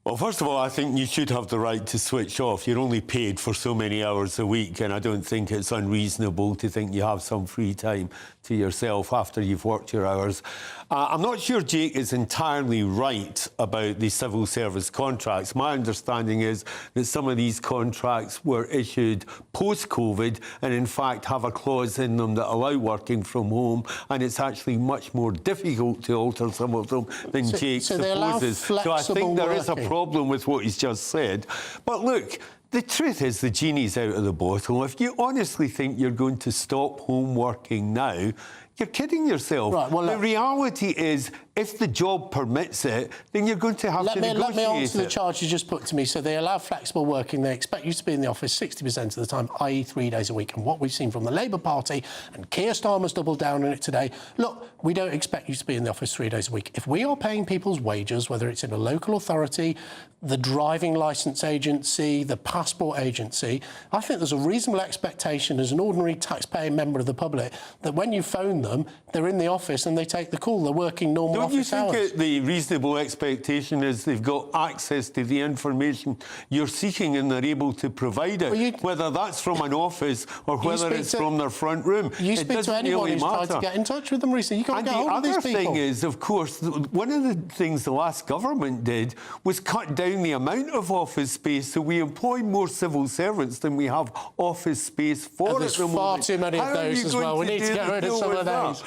Well, first of all, I think you should have the right to switch off. You're only paid for so many hours a week, and I don't think it's unreasonable to think you have some free time to yourself after you've worked your hours. I'm not sure Jake is entirely right about the civil service contracts. My understanding is that some of these contracts were issued post-COVID and, in fact, have a clause in them that allow working from home, and it's actually much more difficult to alter some of them than Jake supposes. So I think there is a problem with what he's just said. But look, the truth is the genie's out of the bottle. If you honestly think you're going to stop home working now, you're kidding yourself. Right, well, the reality is, if the job permits it, then you're going to have to negotiate it. Let me answer the charge you just put to me. So they allow flexible working. They expect you to be in the office 60% of the time, i.e. 3 days a week. And what we've seen from the Labour Party, and Keir Starmer's doubled down on it today, look, we don't expect you to be in the office 3 days a week. If we are paying people's wages, whether it's in a local authority, the driving licence agency, the passport agency, I think there's a reasonable expectation as an ordinary taxpaying member of the public that when you phone them, they're in the office and they take the call. They're working normal office hours. Don't you think the reasonable expectation is they've got access to the information you're seeking and they're able to provide it, whether that's from an office or whether it's from their front room? You speak to anyone who's tried to get in touch with them recently. You can't get hold of these people. The other thing is, of course, one of the things the last government did was cut down the amount of office space, so we employ more civil servants than we have office space for. And there's far too many of those as well. We need to get rid of some of those.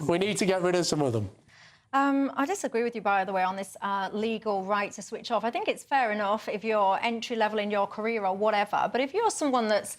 We need to get rid of some of them. I disagree with you, by the way, on this legal right to switch off. I think it's fair enough if you're entry level in your career or whatever, but if you're someone that's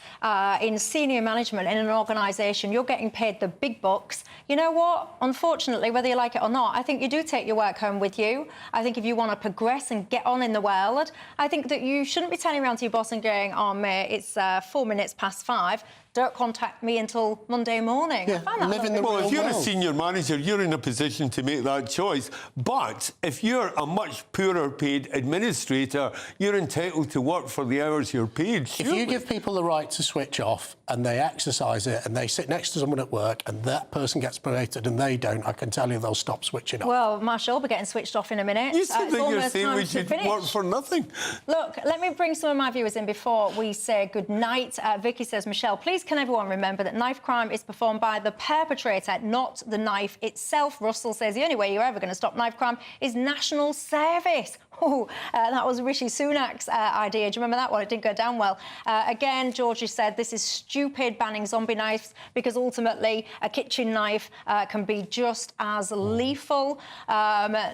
in senior management in an organisation, you're getting paid the big bucks, you know what? Unfortunately, whether you like it or not, I think you do take your work home with you. I think if you want to progress and get on in the world, I think that you shouldn't be turning around to your boss and going, oh, mate, it's 4 minutes past 5. Don't contact me until Monday morning. Yeah, well, if you're a senior manager, you're in a position to make that choice. But if you're a much poorer paid administrator, you're entitled to work for the hours you're paid. Surely. If you give people the right to switch off and they exercise it and they sit next to someone at work and that person gets promoted and they don't, I can tell you they'll stop switching off. Well, Marshall will be getting switched off in a minute. You said that you're saying we should work for nothing. Look, let me bring some of my viewers in before we say good night. Vicky says, Michelle, please can everyone remember that knife crime is performed by the perpetrator, not the knife itself. Russell says the only way you're ever going to stop knife crime is national service. Oh, that was Rishi Sunak's idea. Do you remember that one? It didn't go down well. Again, Georgie said this is stupid, banning zombie knives, because ultimately a kitchen knife can be just as lethal.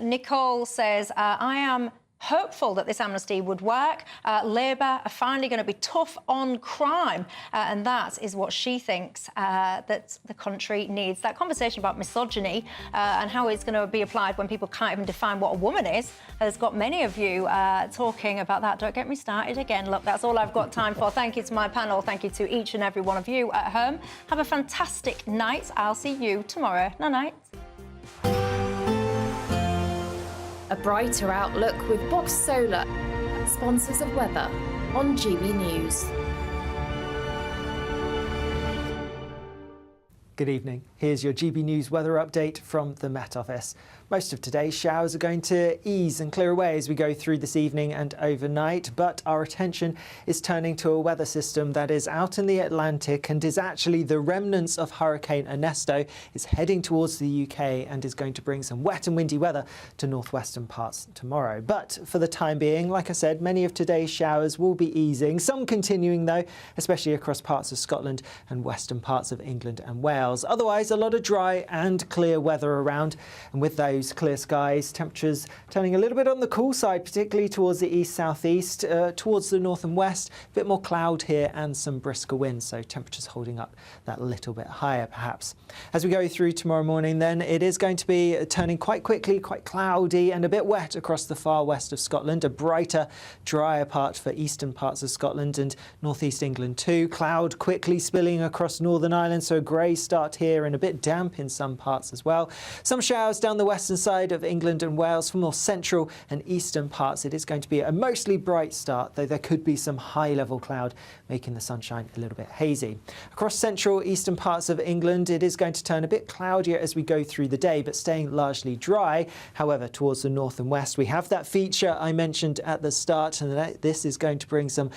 Nicole says, I am hopeful that this amnesty would work. Labour are finally going to be tough on crime, and that is what she thinks that the country needs. That conversation about misogyny and how it's going to be applied when people can't even define what a woman is has got many of you talking about that. Don't get me started again. Look, that's all I've got time for. Thank you to my panel. Thank you to each and every one of you at home. Have a fantastic night. I'll see you tomorrow. Night-night. A brighter outlook with Box Solar, sponsors of weather on GB News. Good evening. Here's your GB News weather update from the Met Office. Most of today's showers are going to ease and clear away as we go through this evening and overnight, but our attention is turning to a weather system that is out in the Atlantic and is actually the remnants of Hurricane Ernesto. It's heading towards the UK and is going to bring some wet and windy weather to northwestern parts tomorrow. But for the time being, like I said, many of today's showers will be easing, some continuing though, especially across parts of Scotland and western parts of England and Wales. Otherwise, a lot of dry and clear weather around, and with those clear skies, temperatures turning a little bit on the cool side, particularly towards the east-southeast, towards the north and west, a bit more cloud here and some brisker winds, so temperatures holding up that little bit higher perhaps. As we go through tomorrow morning then, it is going to be turning quite quickly, quite cloudy and a bit wet across the far west of Scotland, a brighter, drier part for eastern parts of Scotland and northeast England too. Cloud quickly spilling across Northern Ireland, so a grey start here and a bit damp in some parts as well. Some showers down the western side of England and Wales. For more central and eastern parts, it is going to be a mostly bright start, though there could be some high-level cloud making the sunshine a little bit hazy. Across central eastern parts of England, it is going to turn a bit cloudier as we go through the day, but staying largely dry. However, towards the north and west, we have that feature I mentioned at the start, and this is going to bring some